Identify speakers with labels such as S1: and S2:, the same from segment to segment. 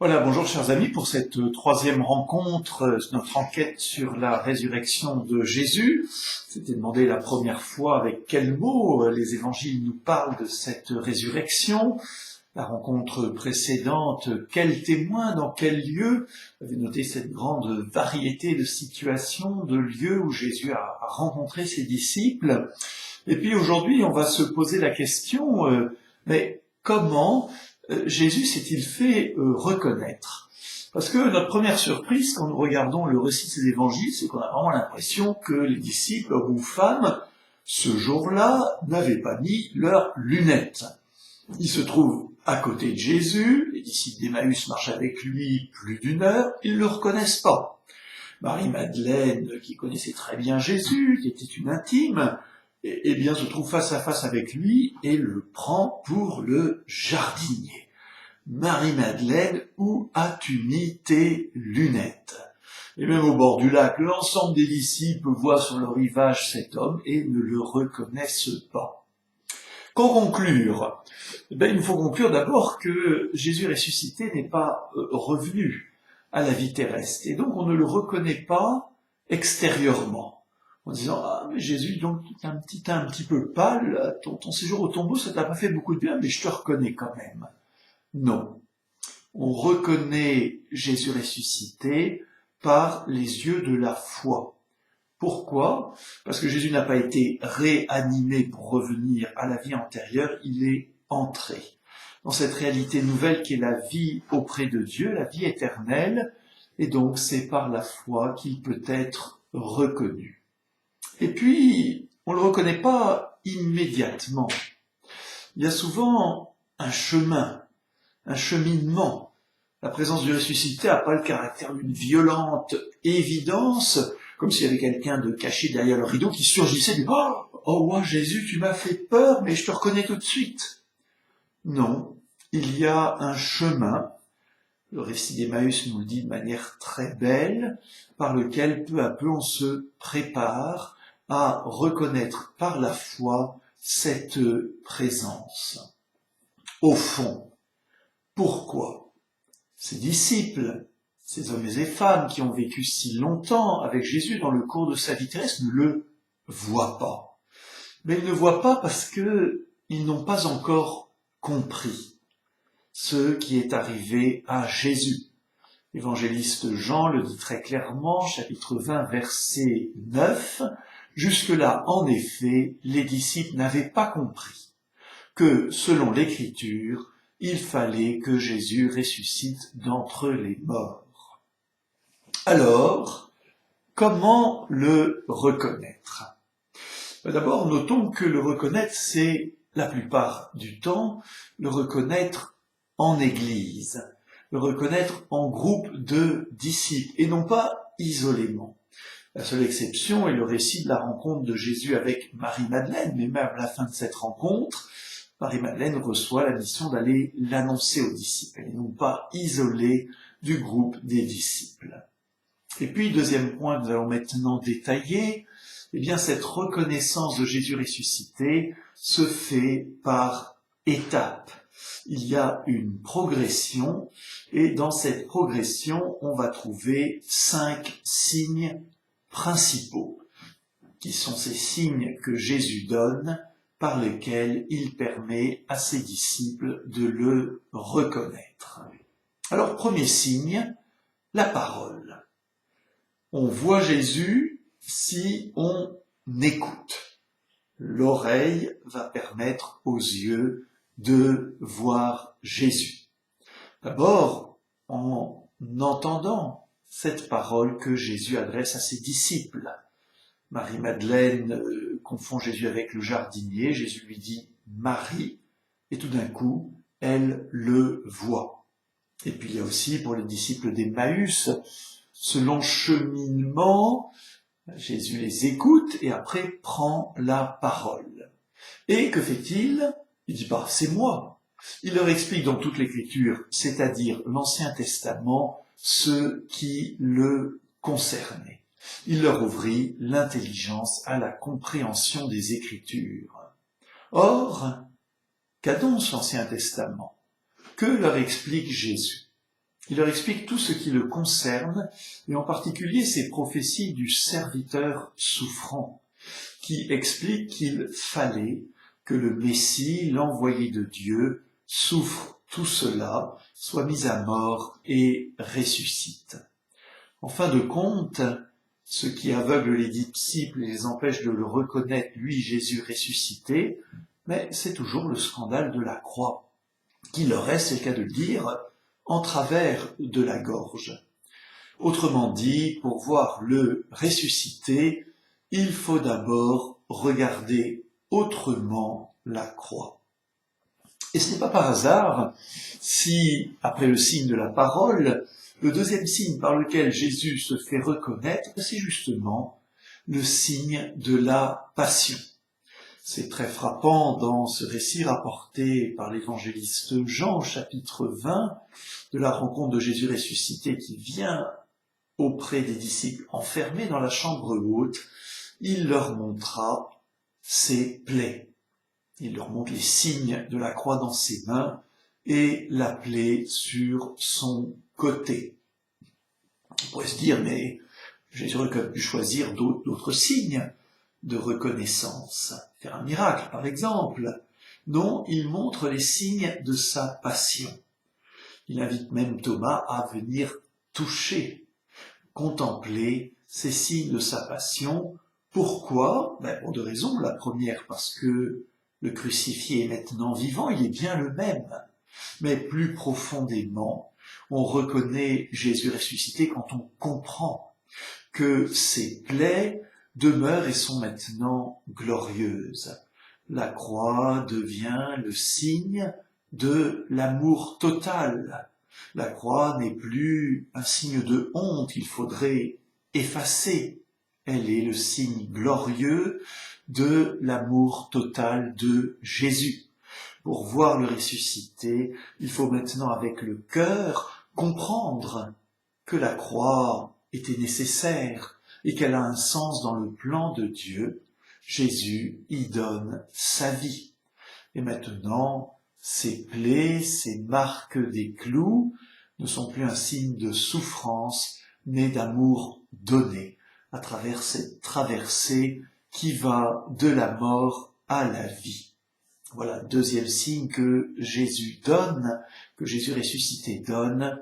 S1: Voilà, bonjour chers amis, pour cette troisième rencontre, notre enquête sur la résurrection de Jésus. C'était demandé la première fois avec quels mots les évangiles nous parlent de cette résurrection. La rencontre précédente, quels témoins, dans quel lieu? Vous avez noté cette grande variété de situations, de lieux où Jésus a rencontré ses disciples. Et puis aujourd'hui, on va se poser la question, mais comment Jésus s'est-il fait reconnaître? Parce que notre première surprise, quand nous regardons le récit de ces évangiles, c'est qu'on a vraiment l'impression que les disciples, hommes ou femmes, ce jour-là, n'avaient pas mis leurs lunettes. Ils se trouvent à côté de Jésus, les disciples d'Emmaüs marchent avec lui plus d'une heure, ils ne le reconnaissent pas. Marie-Madeleine, qui connaissait très bien Jésus, qui était une intime, eh bien, se trouve face à face avec lui et le prend pour le jardinier. Marie-Madeleine, où as-tu mis tes lunettes? Et même au bord du lac, l'ensemble des disciples voient sur le rivage cet homme et ne le reconnaissent pas. Qu'en conclure? Il nous faut conclure d'abord que Jésus ressuscité n'est pas revenu à la vie terrestre, et donc on ne le reconnaît pas extérieurement. En disant, ah, mais Jésus, donc, t'es un petit peu pâle, ton séjour au tombeau, ça t'a pas fait beaucoup de bien, mais je te reconnais quand même. Non. On reconnaît Jésus ressuscité par les yeux de la foi. Pourquoi? Parce que Jésus n'a pas été réanimé pour revenir à la vie antérieure, il est entré dans cette réalité nouvelle qui est la vie auprès de Dieu, la vie éternelle, et donc c'est par la foi qu'il peut être reconnu. Et puis, on ne le reconnaît pas immédiatement. Il y a souvent un chemin, un cheminement. La présence du ressuscité n'a pas le caractère d'une violente évidence, comme s'il y avait quelqu'un de caché derrière le rideau qui surgissait du « Oh, ouais, Jésus, tu m'as fait peur, mais je te reconnais tout de suite ». Non, il y a un chemin, le récit d'Emmaüs nous le dit de manière très belle, par lequel peu à peu on se prépare à reconnaître par la foi cette présence. Au fond, pourquoi ces disciples, ces hommes et femmes qui ont vécu si longtemps avec Jésus dans le cours de sa vie terrestre ne le voient pas? Mais ils ne voient pas parce qu'ils n'ont pas encore compris ce qui est arrivé à Jésus. L'évangéliste Jean le dit très clairement, chapitre 20, verset 9, « Jusque-là, en effet, les disciples n'avaient pas compris que, selon l'Écriture, il fallait que Jésus ressuscite d'entre les morts. » Alors, comment le reconnaître? D'abord, notons que le reconnaître, c'est, la plupart du temps, le reconnaître en Église, le reconnaître en groupe de disciples, et non pas isolément. La seule exception est le récit de la rencontre de Jésus avec Marie-Madeleine, mais même à la fin de cette rencontre, Marie-Madeleine reçoit la mission d'aller l'annoncer aux disciples, et non pas isolée du groupe des disciples. Et puis, deuxième point que nous allons maintenant détailler, eh bien, cette reconnaissance de Jésus ressuscité se fait par étapes. Il y a une progression, et dans cette progression, on va trouver 5 signes principaux, qui sont ces signes que Jésus donne, par lesquels il permet à ses disciples de le reconnaître. Alors, premier signe, la parole. On voit Jésus si on écoute. L'oreille va permettre aux yeux de voir Jésus. D'abord, en entendant cette parole que Jésus adresse à ses disciples. Marie-Madeleine confond Jésus avec le jardinier, Jésus lui dit « Marie », et tout d'un coup, elle le voit. Et puis il y a aussi pour les disciples d'Emmaüs, ce long cheminement, Jésus les écoute et après prend la parole. Et que fait-il? Il dit « c'est moi ». Il leur explique dans toute l'Écriture, c'est-à-dire l'Ancien Testament, ce qui le concernait. Il leur ouvrit l'intelligence à la compréhension des Écritures. Or, qu'annonce l'Ancien Testament? Que leur explique Jésus? Il leur explique tout ce qui le concerne, et en particulier ces prophéties du serviteur souffrant, qui explique qu'il fallait que le Messie, l'envoyé de Dieu, souffre tout cela, soit mis à mort et ressuscite. En fin de compte, ce qui aveugle les disciples et les empêche de le reconnaître, lui, Jésus ressuscité, mais c'est toujours le scandale de la croix, qui leur est, c'est le cas de le dire, en travers de la gorge. Autrement dit, pour voir le ressuscité, il faut d'abord regarder autrement la croix. Et ce n'est pas par hasard si, après le signe de la parole, le deuxième signe par lequel Jésus se fait reconnaître, c'est justement le signe de la passion. C'est très frappant dans ce récit rapporté par l'évangéliste Jean, chapitre 20, de la rencontre de Jésus ressuscité qui vient auprès des disciples enfermés dans la chambre haute. Il leur montra ses plaies. Il leur montre les signes de la croix dans ses mains et la plaie sur son côté. On pourrait se dire, mais Jésus aurait quand même pu choisir d'autres signes de reconnaissance, faire un miracle par exemple. Non, il montre les signes de sa passion. Il invite même Thomas à venir toucher, contempler ces signes de sa passion. Pourquoi ? Pour deux raisons. La première, parce que le crucifié est maintenant vivant, il est bien le même. Mais plus profondément, on reconnaît Jésus ressuscité quand on comprend que ses plaies demeurent et sont maintenant glorieuses. La croix devient le signe de l'amour total. La croix n'est plus un signe de honte qu'il faudrait effacer. Elle est le signe glorieux de l'amour total de Jésus. Pour voir le ressuscité, il faut maintenant avec le cœur comprendre que la croix était nécessaire et qu'elle a un sens dans le plan de Dieu. Jésus y donne sa vie. Et maintenant, ces plaies, ces marques des clous ne sont plus un signe de souffrance, mais d'amour donné à travers cette traversée qui va de la mort à la vie. Voilà le deuxième signe que Jésus donne, que Jésus ressuscité donne,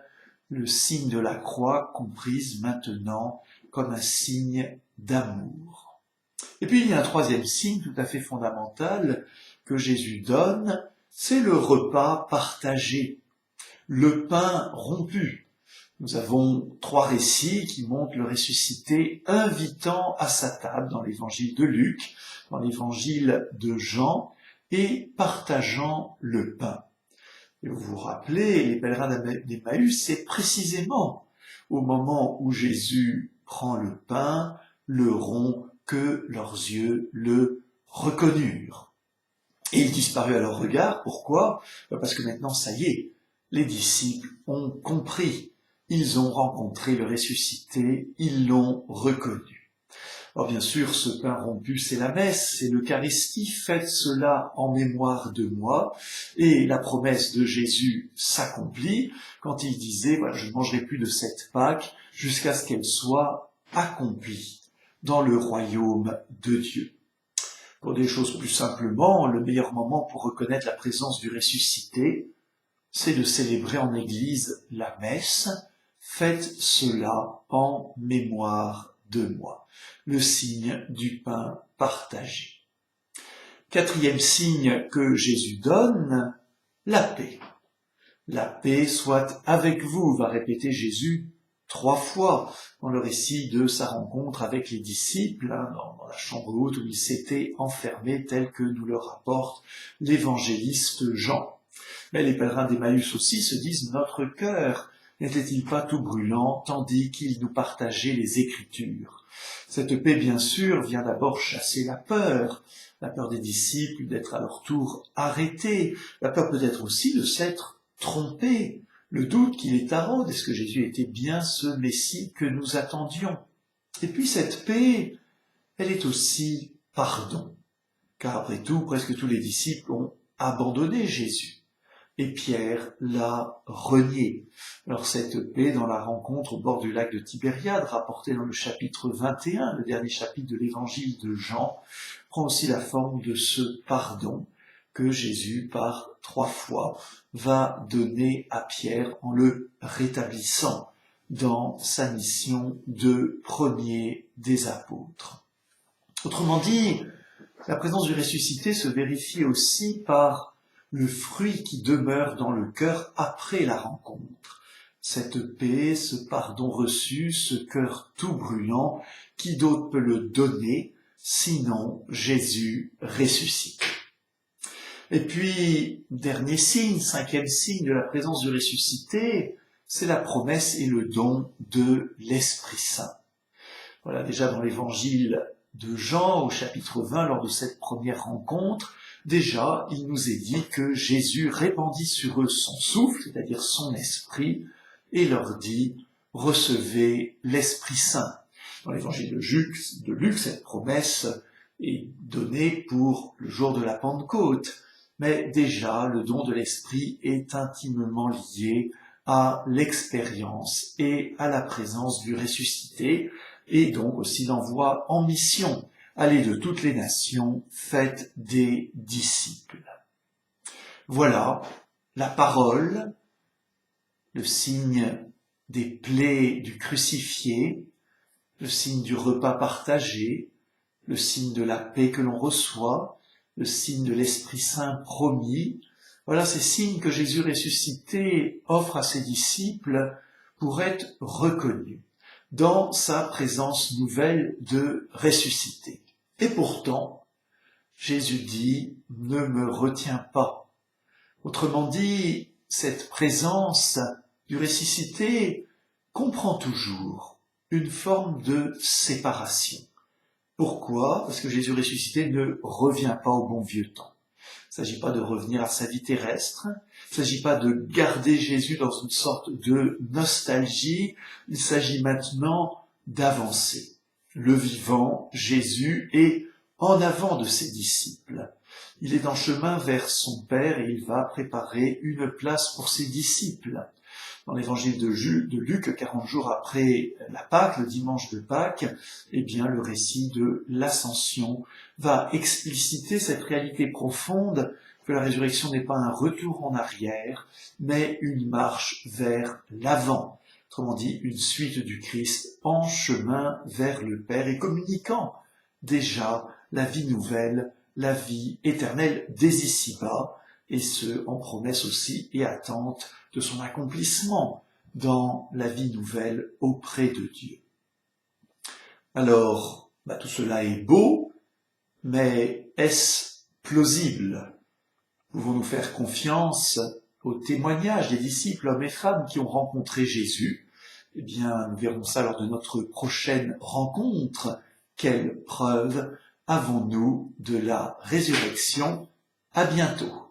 S1: le signe de la croix comprise maintenant comme un signe d'amour. Et puis il y a un troisième signe tout à fait fondamental que Jésus donne, c'est le repas partagé, le pain rompu. Nous avons trois récits qui montrent le ressuscité invitant à sa table dans l'évangile de Luc, dans l'évangile de Jean, et partageant le pain. Et vous vous rappelez, les pèlerins d'Emmaüs, c'est précisément au moment où Jésus prend le pain, le rompt, que leurs yeux le reconnurent. Et il disparut à leur regard. Pourquoi ? Parce que maintenant, ça y est, les disciples ont compris. Ils ont rencontré le ressuscité, ils l'ont reconnu. Alors bien sûr, ce pain rompu, c'est la messe, c'est l'Eucharistie, faites cela en mémoire de moi. Et la promesse de Jésus s'accomplit quand il disait, voilà, je ne mangerai plus de cette Pâque jusqu'à ce qu'elle soit accomplie dans le royaume de Dieu. Pour des choses plus simplement, le meilleur moment pour reconnaître la présence du ressuscité, c'est de célébrer en Église la messe. Faites cela en mémoire de moi. Le signe du pain partagé. Quatrième signe que Jésus donne, la paix. La paix soit avec vous, va répéter Jésus 3 fois dans le récit de sa rencontre avec les disciples, dans la chambre haute où il s'était enfermé, tel que nous le rapporte l'évangéliste Jean. Mais les pèlerins d'Emmaüs aussi se disent, notre cœur n'était-il pas tout brûlant, tandis qu'il nous partageait les Écritures. Cette paix, bien sûr, vient d'abord chasser la peur des disciples d'être à leur tour arrêtés, la peur peut-être aussi de s'être trompés, le doute qu'il est taraude, est-ce que Jésus était bien ce Messie que nous attendions? Et puis cette paix, elle est aussi pardon, car après tout, presque tous les disciples ont abandonné Jésus. et Pierre l'a renié. Alors cette paix dans la rencontre au bord du lac de Tibériade, rapportée dans le chapitre 21, le dernier chapitre de l'évangile de Jean, prend aussi la forme de ce pardon que Jésus, par 3 fois, va donner à Pierre en le rétablissant dans sa mission de premier des apôtres. Autrement dit, la présence du ressuscité se vérifie aussi par le fruit qui demeure dans le cœur après la rencontre. Cette paix, ce pardon reçu, ce cœur tout brûlant, qui d'autre peut le donner, sinon Jésus ressuscite. Et puis, dernier signe, 5e signe de la présence du ressuscité, c'est la promesse et le don de l'Esprit Saint. Voilà, déjà dans l'évangile de Jean, au chapitre 20, lors de cette première rencontre, déjà, il nous est dit que Jésus répandit sur eux son souffle, c'est-à-dire son esprit, et leur dit « Recevez l'Esprit Saint ». Dans l'évangile de Luc, cette promesse est donnée pour le jour de la Pentecôte. Mais déjà, le don de l'Esprit est intimement lié à l'expérience et à la présence du ressuscité, et donc aussi l'envoi en mission. Allez de toutes les nations, faites des disciples. Voilà la parole, le signe des plaies du crucifié, le signe du repas partagé, le signe de la paix que l'on reçoit, le signe de l'Esprit Saint promis. Voilà ces signes que Jésus ressuscité offre à ses disciples pour être reconnus dans sa présence nouvelle de ressuscité. Et pourtant, Jésus dit « ne me retiens pas ». Autrement dit, cette présence du ressuscité comprend toujours une forme de séparation. Pourquoi ? Parce que Jésus ressuscité ne revient pas au bon vieux temps. Il ne s'agit pas de revenir à sa vie terrestre, il ne s'agit pas de garder Jésus dans une sorte de nostalgie, il s'agit maintenant d'avancer. Le vivant, Jésus, est en avant de ses disciples. Il est en chemin vers son Père et il va préparer une place pour ses disciples. Dans l'évangile de Luc, 40 jours après la Pâque, le dimanche de Pâques, eh bien, le récit de l'Ascension va expliciter cette réalité profonde que la résurrection n'est pas un retour en arrière, mais une marche vers l'avant. Autrement dit, une suite du Christ en chemin vers le Père et communiquant déjà la vie nouvelle, la vie éternelle dès ici-bas, et ce, en promesse aussi et attente de son accomplissement dans la vie nouvelle auprès de Dieu. Alors, tout cela est beau, mais est-ce plausible ? Pouvons-nous faire confiance au témoignage des disciples, hommes et femmes, qui ont rencontré Jésus ? Eh bien, nous verrons ça lors de notre prochaine rencontre. Quelle preuve avons-nous de la résurrection ? À bientôt.